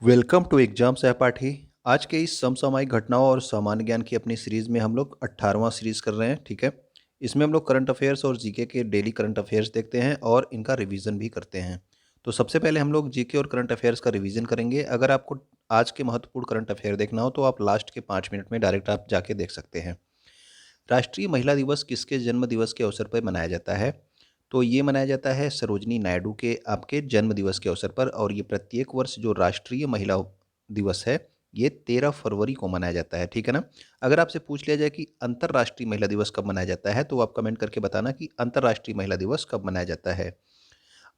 Welcome to exam सहपाठी। आज के इस समसामयिक घटनाओं और सामान्य ज्ञान की अपनी सीरीज़ में हम लोग 18वां सीरीज़ कर रहे हैं। ठीक है, इसमें हम लोग करंट अफेयर्स और जीके के डेली करंट अफेयर्स देखते हैं और इनका रिवीजन भी करते हैं। तो सबसे पहले हम लोग जीके और करंट अफेयर्स का रिवीजन करेंगे। अगर आपको आज के महत्वपूर्ण करंट अफेयर देखना हो तो आप लास्ट के 5 मिनट में डायरेक्ट आप जाके देख सकते हैं। राष्ट्रीय महिला दिवस किसके जन्म दिवस के अवसर पर मनाया जाता है? तो ये मनाया जाता है सरोजनी नायडू के आपके जन्म दिवस के अवसर पर, और ये प्रत्येक वर्ष जो राष्ट्रीय महिला दिवस है ये 13 फरवरी को मनाया जाता है। ठीक है ना। अगर आपसे पूछ लिया जाए कि अंतर्राष्ट्रीय महिला दिवस कब मनाया जाता है तो आप कमेंट करके बताना कि अंतर्राष्ट्रीय महिला दिवस कब मनाया जाता है।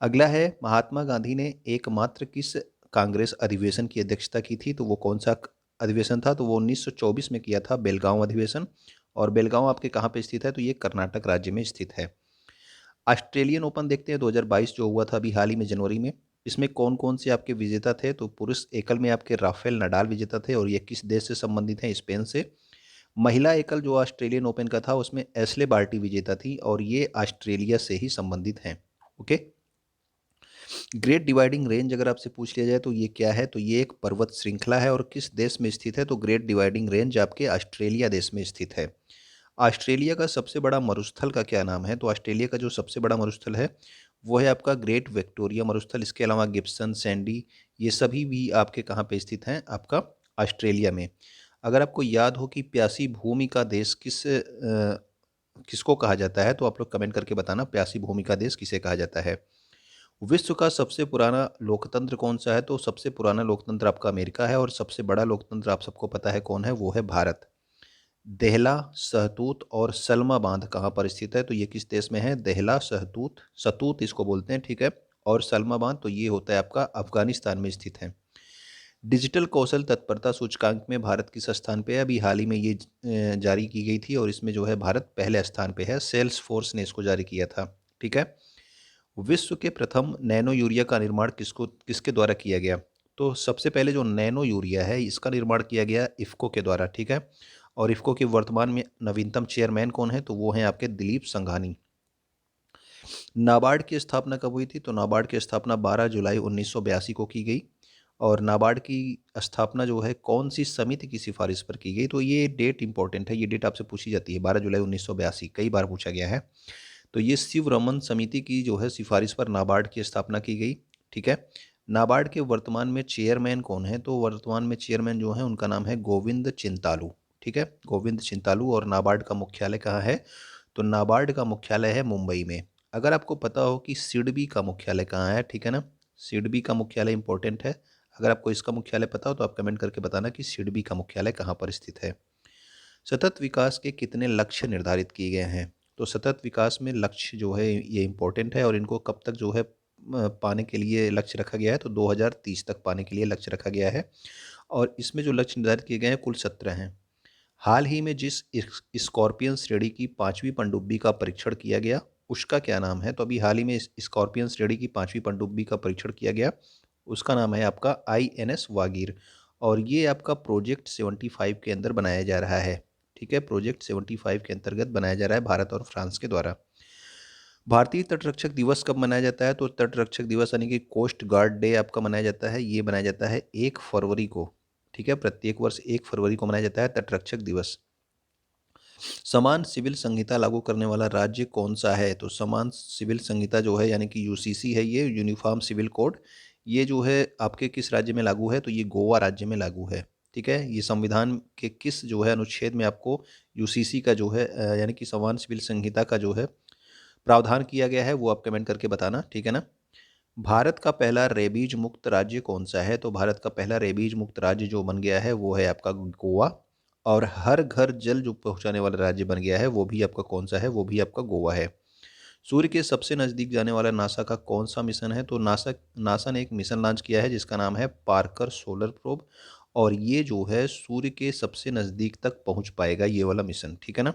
अगला है, महात्मा गांधी ने एकमात्र किस कांग्रेस अधिवेशन की अध्यक्षता की थी? तो वो कौन सा अधिवेशन था? तो वो 1924 में किया था, बेलगांव अधिवेशन। और बेलगांव आपके कहाँ पे स्थित है? तो ये कर्नाटक राज्य में स्थित है। ऑस्ट्रेलियन ओपन देखते हैं 2022 जो हुआ था अभी हाल ही में जनवरी में। इसमें कौन कौन से आपके विजेता थे? तो पुरुष एकल में आपके राफेल नडाल विजेता थे और ये किस देश से संबंधित हैं? स्पेन से। महिला एकल जो ऑस्ट्रेलियन ओपन का था उसमें एस्ले बार्टी विजेता थी और ये ऑस्ट्रेलिया से ही संबंधित हैं। ओके। ग्रेट डिवाइडिंग रेंज अगर आपसे पूछ लिया जाए तो ये क्या है? तो ये एक पर्वत श्रृंखला है और किस देश में स्थित है? तो ग्रेट डिवाइडिंग रेंज आपके ऑस्ट्रेलिया देश में स्थित है। ऑस्ट्रेलिया का सबसे बड़ा मरुस्थल का क्या नाम है? तो ऑस्ट्रेलिया का जो सबसे बड़ा मरुस्थल है वो है आपका ग्रेट विक्टोरिया मरुस्थल। इसके अलावा गिब्सन, सैंडी, ये सभी भी आपके कहाँ पे स्थित हैं? आपका ऑस्ट्रेलिया में। अगर आपको याद हो कि प्यासी भूमि का देश किसको कहा जाता है तो आप लोग कमेंट करके बताना, प्यासी भूमि का देश किसे कहा जाता है। विश्व का सबसे पुराना लोकतंत्र कौन सा है? तो सबसे पुराना लोकतंत्र आपका अमेरिका है और सबसे बड़ा लोकतंत्र आप सबको पता है कौन है, वो है भारत। देहला, सहतूत और सल्मा बांध कहाँ पर स्थित है? तो ये किस देश में है? देहला, सहतूत, सतूत इसको बोलते हैं, ठीक है। और सल्मा बांध तो ये होता है आपका अफगानिस्तान में स्थित है। डिजिटल कौशल तत्परता सूचकांक में भारत किस स्थान पे है? अभी हाल ही में ये जारी की गई थी और इसमें जो है भारत पहले स्थान पे है। सेल्स फोर्स ने इसको जारी किया था। ठीक है। विश्व के प्रथम नैनो यूरिया का निर्माण किसके द्वारा किया गया? तो सबसे पहले जो नैनो यूरिया है इसका निर्माण किया गया इफ़को के द्वारा। ठीक है। और इफ़को के वर्तमान में नवीनतम चेयरमैन कौन है? तो वो हैं आपके दिलीप संघानी। नाबार्ड की स्थापना कब हुई थी? तो नाबार्ड की स्थापना 12 जुलाई 1982 को की गई। और नाबार्ड की स्थापना जो है कौन सी समिति की सिफारिश पर की गई? तो ये डेट इंपॉर्टेंट है, ये डेट आपसे पूछी जाती है, 12 जुलाई 1982 कई बार पूछा गया है। तो ये शिव रमन समिति की जो है सिफारिश पर नाबार्ड की स्थापना की गई। ठीक है। नाबार्ड के वर्तमान में चेयरमैन कौन है? तो वर्तमान में चेयरमैन जो है उनका नाम है गोविंद चिंतालू। ठीक है, गोविंद चिंतालू। और नाबार्ड का मुख्यालय कहाँ है? तो नाबार्ड का मुख्यालय है मुंबई में। अगर आपको पता हो कि सिडबी का मुख्यालय कहाँ है, ठीक है ना, सिडबी का मुख्यालय इंपॉर्टेंट है। अगर आपको इसका मुख्यालय पता हो तो आप कमेंट करके बताना कि सिडबी का मुख्यालय कहाँ पर स्थित है। सतत विकास के कितने लक्ष्य निर्धारित किए गए हैं? तो सतत विकास में लक्ष्य जो है ये इंपॉर्टेंट है और इनको कब तक जो है पाने के लिए लक्ष्य रखा गया है? तो 2030 तक पाने के लिए लक्ष्य रखा गया है। और इसमें जो लक्ष्य निर्धारित किए गए हैं कुल 17 हैं। हाल ही में जिस स्कॉर्पियन श्रेणी की 5वीं पनडुब्बी का परीक्षण किया गया उसका क्या नाम है? तो अभी हाल ही में स्कॉर्पियन श्रेणी की 5वीं पनडुब्बी का परीक्षण किया गया, उसका नाम है आपका INS वागीर। और ये आपका प्रोजेक्ट 75 के अंदर बनाया जा रहा है। ठीक है, प्रोजेक्ट 75 के अंतर्गत बनाया जा रहा है भारत और फ्रांस के द्वारा। भारतीय तटरक्षक दिवस कब मनाया जाता है? तो तटरक्षक दिवस यानी कि कोस्ट गार्ड डे आपका मनाया जाता है, ये मनाया जाता है 1 फरवरी को। ठीक है, प्रत्येक वर्ष 1 फरवरी को मनाया जाता है तटरक्षक दिवस। समान सिविल संहिता लागू करने वाला राज्य कौन सा है? तो समान सिविल संहिता जो है यानी कि UCC है, ये यूनिफॉर्म सिविल कोड, ये जो है आपके किस राज्य में लागू है? तो ये गोवा राज्य में लागू है। ठीक है, ये संविधान के किस जो है अनुच्छेद में आपको UCC का जो है यानी कि समान सिविल संहिता का जो है प्रावधान किया गया है वो आप कमेंट करके बताना। ठीक है ना। भारत का पहला रेबीज मुक्त राज्य कौन सा है? तो भारत का पहला रेबीज मुक्त राज्य जो बन गया है वो है आपका गोवा। और हर घर जल जो पहुंचाने वाला राज्य बन गया है वो भी आपका कौन सा है? वो भी आपका गोवा है। सूर्य के सबसे नज़दीक जाने वाला नासा का कौन सा मिशन है? तो नासा नासा ने एक मिशन लॉन्च किया है जिसका नाम है पार्कर सोलर प्रोब। और ये जो है सूर्य के सबसे नज़दीक तक पहुंच पाएगा ये वाला मिशन। ठीक है ना।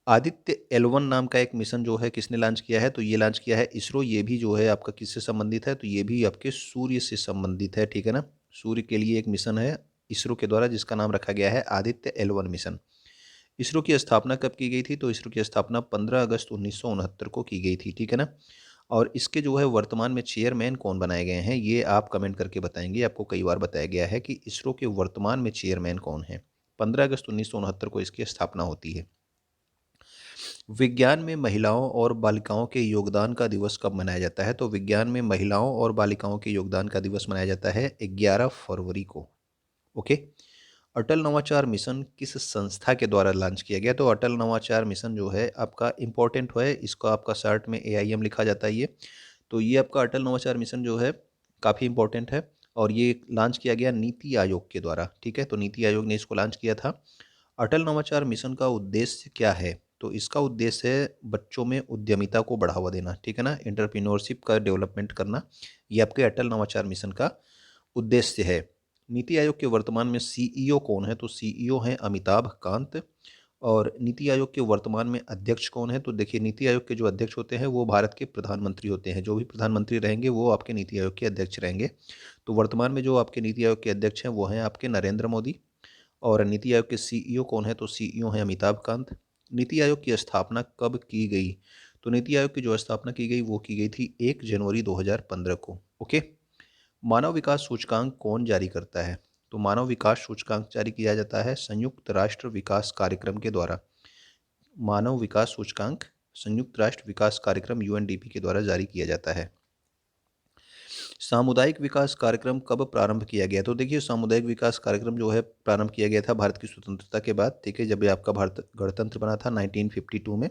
आदित्य L1 नाम का एक मिशन जो है किसने लॉन्च किया है? तो ये लॉन्च किया है इसरो। ये भी जो है आपका किससे संबंधित है? तो ये भी आपके सूर्य से संबंधित है। ठीक है ना। सूर्य के लिए एक मिशन है इसरो के द्वारा जिसका नाम रखा गया है आदित्य L1 मिशन। इसरो की स्थापना कब की गई थी? तो इसरो की स्थापना 15 अगस्त 1969 को की गई थी। ठीक है ना। और इसके जो है वर्तमान में चेयरमैन कौन बनाए गए हैं, ये आप कमेंट करके बताएंगे। आपको कई बार बताया गया है कि इसरो के वर्तमान में चेयरमैन कौन है। 15 अगस्त 1969 को इसकी स्थापना होती है। विज्ञान में महिलाओं और बालिकाओं के योगदान का दिवस कब मनाया जाता है? तो विज्ञान में महिलाओं और बालिकाओं के योगदान का दिवस मनाया जाता है 11 फरवरी को। ओके। अटल नवाचार मिशन किस संस्था के द्वारा लॉन्च किया गया? तो अटल नवाचार मिशन जो है आपका इम्पोर्टेंट है, इसको आपका शॉर्ट में AIM लिखा जाता है ये। तो ये आपका अटल नवाचार मिशन जो है काफ़ी इम्पोर्टेंट है, और ये लॉन्च किया गया नीति आयोग के द्वारा। ठीक है, तो नीति आयोग ने इसको लॉन्च किया था। अटल नवाचार मिशन का उद्देश्य क्या है? तो इसका उद्देश्य है बच्चों में उद्यमिता को बढ़ावा देना। ठीक है ना, एंटरप्रेन्योरशिप का डेवलपमेंट करना, ये आपके अटल नवाचार मिशन का उद्देश्य है। नीति आयोग के वर्तमान में CEO कौन है? तो CEO हैं अमिताभ कांत। और नीति आयोग के वर्तमान में अध्यक्ष कौन है? तो देखिए, नीति आयोग के जो अध्यक्ष होते हैं वो भारत के प्रधानमंत्री होते हैं। जो भी प्रधानमंत्री रहेंगे वो आपके नीति आयोग के अध्यक्ष रहेंगे। तो वर्तमान में जो आपके नीति आयोग के अध्यक्ष हैं वो हैं आपके नरेंद्र मोदी। और नीति आयोग के CEO कौन है? तो CEO हैं अमिताभ कांत। नीति आयोग की स्थापना कब की गई? तो नीति आयोग की जो स्थापना की गई वो की गई थी 1 जनवरी 2015 को। ओके। मानव विकास सूचकांक कौन जारी करता है? तो मानव विकास सूचकांक जारी किया जाता है संयुक्त राष्ट्र विकास कार्यक्रम के द्वारा। मानव विकास सूचकांक संयुक्त राष्ट्र विकास कार्यक्रम UNDP के द्वारा जारी किया जाता है। सामुदायिक विकास कार्यक्रम कब प्रारंभ किया गया? तो देखिए, सामुदायिक विकास कार्यक्रम जो है प्रारंभ किया गया था भारत की स्वतंत्रता के बाद। ठीक है, जब ये आपका भारत गणतंत्र बना था 1952 में,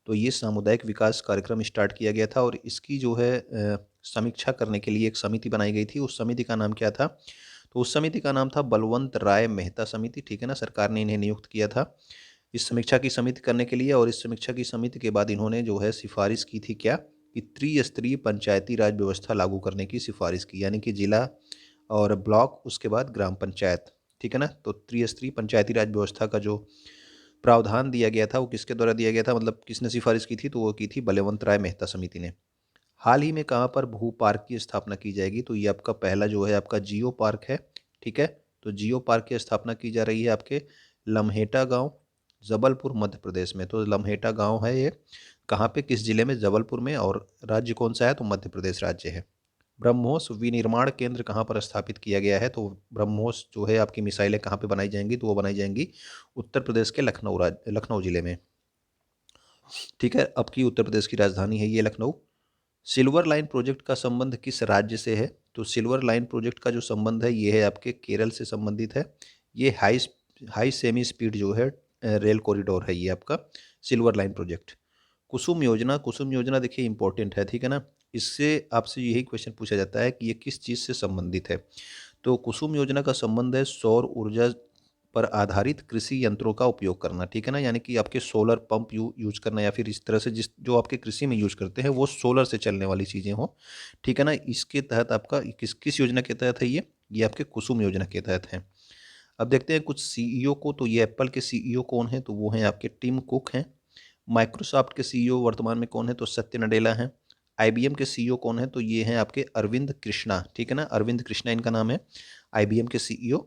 तो ये सामुदायिक विकास कार्यक्रम स्टार्ट किया गया था। और इसकी जो है समीक्षा करने के लिए एक समिति बनाई गई थी। उस समिति का नाम क्या था? तो उस समिति का नाम था बलवंत राय मेहता समिति। ठीक है ना, सरकार ने इन्हें नियुक्त किया था इस समीक्षा की समिति करने के लिए। और इस समीक्षा की समिति के बाद इन्होंने जो है सिफारिश की थी क्या, कि त्रिस्तरीय पंचायती राज व्यवस्था लागू करने की सिफारिश की, यानी कि जिला और ब्लॉक, उसके बाद ग्राम पंचायत। ठीक है ना, तो त्रिस्तरीय पंचायती राज व्यवस्था का जो प्रावधान दिया गया था वो किसके द्वारा दिया गया था, मतलब किसने सिफारिश की थी? तो वो की थी बलवंत राय मेहता समिति ने। हाल ही में कहाँ पर भू पार्क की स्थापना की जाएगी? तो ये आपका पहला जो है आपका जियो पार्क है। ठीक है, तो जियो पार्क की स्थापना की जा रही है आपके लम्हेटा गांव, जबलपुर, मध्य प्रदेश में। तो लम्हेटा गांव है ये, कहाँ पे, किस जिले में? जबलपुर में। और राज्य कौन सा है? तो मध्य प्रदेश राज्य है। ब्रह्मोस विनिर्माण केंद्र कहाँ पर स्थापित किया गया है? तो ब्रह्मोस जो है आपकी मिसाइलें कहाँ पे बनाई जाएंगी? तो वो बनाई जाएंगी उत्तर प्रदेश के लखनऊ जिले में। ठीक है, अब की उत्तर प्रदेश की राजधानी है ये लखनऊ। सिल्वर लाइन प्रोजेक्ट का संबंध किस राज्य से है? तो सिल्वर लाइन प्रोजेक्ट का जो संबंध है ये है आपके केरल से संबंधित है। ये हाई सेमी स्पीड जो है रेल कॉरिडोर है ये आपका सिल्वर लाइन प्रोजेक्ट। कुसुम योजना देखिए इंपॉर्टेंट है। ठीक है ना, इससे आपसे यही क्वेश्चन पूछा जाता है कि ये किस चीज़ से संबंधित है। तो कुसुम योजना का संबंध है सौर ऊर्जा पर आधारित कृषि यंत्रों का उपयोग करना। ठीक है ना, यानी कि आपके सोलर पंप यूज करना, या फिर इस तरह से जो आपके कृषि में यूज करते हैं वो सोलर से चलने वाली चीज़ें हो। ठीक है ना, इसके तहत आपका किस किस योजना के तहत है ये आपके कुसुम योजना के तहत है। अब देखते हैं कुछ CEO को। तो ये एप्पल के CEO कौन है? तो वो हैं आपके टिम कुक हैं। माइक्रोसॉफ्ट के CEO वर्तमान में कौन है? तो सत्य नडेला हैं। IBM के CEO कौन है? तो ये हैं आपके अरविंद कृष्णा। ठीक है ना, अरविंद कृष्णा इनका नाम है, IBM के CEO।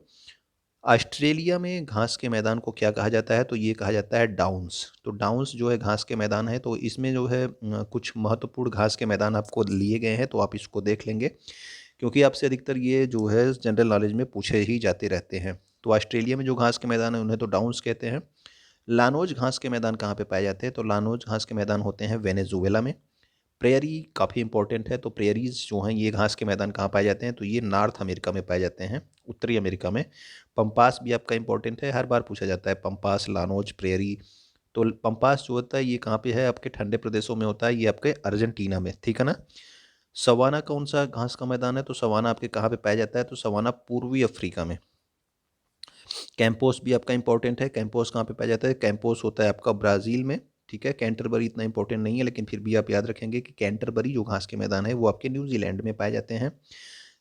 ऑस्ट्रेलिया में घास के मैदान को क्या कहा जाता है? तो ये कहा जाता है डाउन्स। तो डाउन्स जो है घास के मैदान है। तो इसमें जो है कुछ महत्वपूर्ण घास के मैदान आपको लिए गए हैं, तो आप इसको देख लेंगे, क्योंकि आपसे अधिकतर ये जो है जनरल नॉलेज में पूछे ही जाते रहते हैं। तो ऑस्ट्रेलिया में जो घास के मैदान है उन्हें तो डाउन्स कहते हैं। लानोज घास के मैदान कहाँ पे पाए जाते हैं? तो लानोज घास के मैदान होते हैं वेनेजुएला में। प्रेयरी काफ़ी इंपॉर्टेंट है। तो प्रेयरीज जो हैं ये घास के मैदान कहाँ पाए जाते हैं? तो ये नॉर्थ अमेरिका में पाए जाते हैं, उत्तरी अमेरिका में। पंपास भी आपका इंपॉर्टेंट है, हर बार पूछा जाता है पंपास, लानोज, प्रेयरी। तो पंपास जो होता है ये कहाँ पे है? आपके ठंडे प्रदेशों में होता है, ये आपके अर्जेंटीना में। ठीक है ना। सवाना कौन सा घास का मैदान है? तो सवाना आपके कहाँ पे पाया जाता है? तो सवाना पूर्वी अफ्रीका में। कैंपोस भी आपका इंपॉर्टेंट है। कैंपोस कहाँ पे पाया जाता है? कैंपोस होता है आपका ब्राज़ील में। ठीक है, कैंटरबरी इतना इंपॉर्टेंट नहीं है, लेकिन फिर भी आप याद रखेंगे कि कैंटरबरी जो घास के मैदान है वो आपके न्यूजीलैंड में पाए जाते हैं।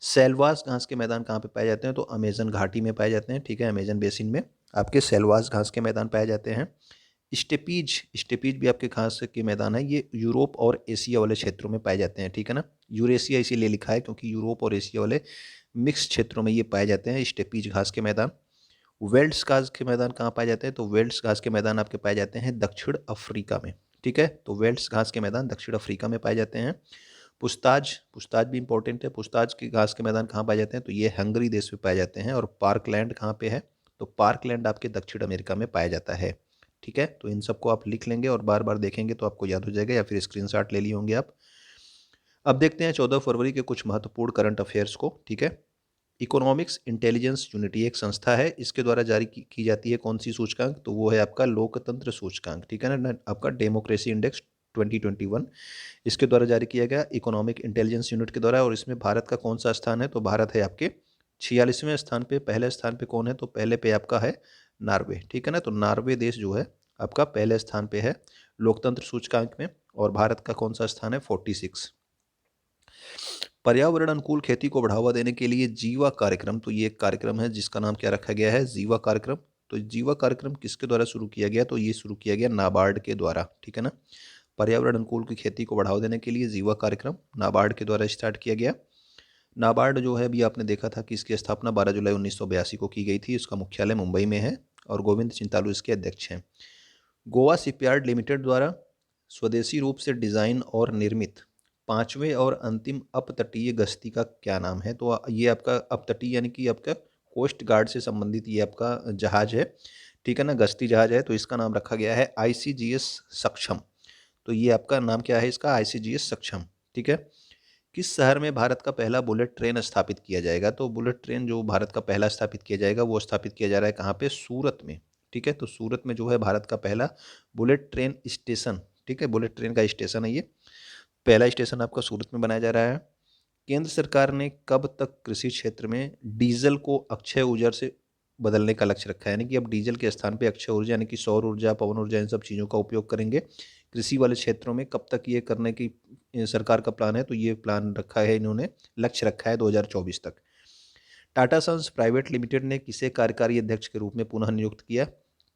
सेल्वास घास के मैदान कहाँ पे पाए जाते हैं? तो अमेजन घाटी में पाए जाते हैं। ठीक है, अमेजन बेसिन में आपके सेल्वास घास के मैदान पाए जाते हैं। स्टेपीज स्टेपीज भी आपके घास के मैदान है, ये यूरोप और एशिया वाले क्षेत्रों में पाए जाते हैं। ठीक है ना, यूरेशिया इसीलिए लिखा है क्योंकि यूरोप और एशिया वाले मिक्स क्षेत्रों में ये पाए जाते हैं स्टेपीज घास के मैदान। वेल्ड्स घास के मैदान कहाँ पाए जाते हैं? तो वेल्ड्स घास के मैदान आपके पाए जाते हैं दक्षिण अफ्रीका में। ठीक है। तो वेल्स घास के मैदान दक्षिण अफ्रीका में पाए जाते हैं। पुस्ताज, पुस्ताज भी इंपॉर्टेंट है। पुस्ताज के घास के मैदान कहाँ पाए जाते हैं? तो ये हंगरी देश में पाए जाते हैं। और पार्कलैंड कहाँ पे है? तो पार्कलैंड आपके दक्षिण अमेरिका में पाया जाता है। ठीक है, तो इन सबको आप लिख लेंगे और बार बार देखेंगे तो आपको याद हो जाएगा, या फिर स्क्रीनशॉट ले लिए होंगे आप। अब देखते हैं 14 फरवरी के कुछ महत्वपूर्ण करंट अफेयर्स को। ठीक है, इकोनॉमिक्स इंटेलिजेंस यूनिटी एक संस्था है, इसके द्वारा जारी की जाती है कौन सी सूचकांक? तो वो है आपका लोकतंत्र सूचकांक। ठीक है ना, आपका डेमोक्रेसी इंडेक्स 2021 इसके द्वारा जारी किया गया इकोनॉमिक इंटेलिजेंस यूनिट के द्वारा। और इसमें भारत का कौन सा स्थान है? तो भारत है आपके 46वें स्थान पे। पहले स्थान पे कौन है? तो पहले पे आपका है नॉर्वे। ठीक है ना, तो नॉर्वे देश जो है आपका पहले स्थान पे है लोकतंत्र सूचकांक में। और भारत का कौन सा स्थान है? 46। पर्यावरण अनुकूल खेती को बढ़ावा देने के लिए जीवा कार्यक्रम, तो ये एक कार्यक्रम है जिसका नाम क्या रखा गया है? जीवा कार्यक्रम। तो जीवा कार्यक्रम किसके द्वारा शुरू किया गया? तो ये शुरू किया गया नाबार्ड के द्वारा। ठीक है ना, पर्यावरण अनुकूल की खेती को बढ़ावा देने के लिए जीवा कार्यक्रम नाबार्ड के द्वारा स्टार्ट किया गया। नाबार्ड जो है अभी आपने देखा था कि इसकी स्थापना 12 जुलाई 1982 को की गई थी। इसका मुख्यालय मुंबई में है और गोविंद चिंतालू इसके अध्यक्ष हैं। गोवा शिपयार्ड लिमिटेड द्वारा स्वदेशी रूप से डिज़ाइन और निर्मित पांचवें और अंतिम अपतटीय गश्ती का क्या नाम है? तो ये आपका अपतटीय यानी कि आपका कोस्ट गार्ड से संबंधित ये आपका जहाज है। ठीक है ना, गश्ती जहाज है, तो इसका नाम रखा गया है ICGS सक्षम। तो ये आपका नाम क्या है इसका? ICGS सक्षम। ठीक है, किस शहर में भारत का पहला बुलेट ट्रेन स्थापित किया जाएगा? तो बुलेट ट्रेन जो भारत का पहला स्थापित किया जाएगा वो स्थापित किया जा रहा है कहाँ पे? सूरत में। ठीक है, तो सूरत में जो है भारत का पहला बुलेट ट्रेन स्टेशन, ठीक है, बुलेट ट्रेन का स्टेशन है ये, पहला स्टेशन आपका सूरत में बनाया जा रहा है। केंद्र सरकार ने कब तक कृषि क्षेत्र में डीजल को अक्षय ऊर्जा से बदलने का लक्ष्य रखा है? यानी कि अब डीजल के स्थान पे अक्षय ऊर्जा यानी कि सौर ऊर्जा, पवन ऊर्जा, इन सब चीज़ों का उपयोग करेंगे कृषि वाले क्षेत्रों में। कब तक ये करने की सरकार का प्लान है? तो ये प्लान रखा है इन्होंने, लक्ष्य रखा है 2024 तक। टाटा सन्स प्राइवेट लिमिटेड ने किसे कार्यकारी अध्यक्ष के रूप में पुनः नियुक्त किया?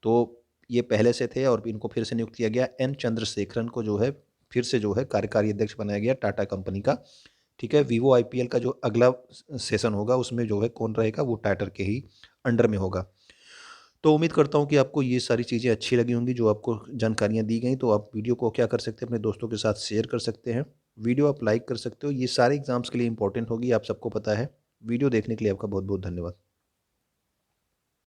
तो ये पहले से थे और इनको फिर से नियुक्त किया गया। एन चंद्रशेखरन को जो है फिर से जो है कार्यकारी अध्यक्ष बनाया गया टाटा कंपनी का। ठीक है, वीवो IPL का जो अगला सेशन होगा उसमें जो है कौन रहेगा? वो टाटा के ही अंडर में होगा। तो उम्मीद करता हूँ कि आपको ये सारी चीज़ें अच्छी लगी होंगी जो आपको जानकारियाँ दी गई। तो आप वीडियो को क्या कर सकते हैं? अपने दोस्तों के साथ शेयर कर सकते हैं, वीडियो आप लाइक कर सकते हो। ये सारे एग्जाम्स के लिए इंपॉर्टेंट होगी, आप सबको पता है। वीडियो देखने के लिए आपका बहुत बहुत धन्यवाद।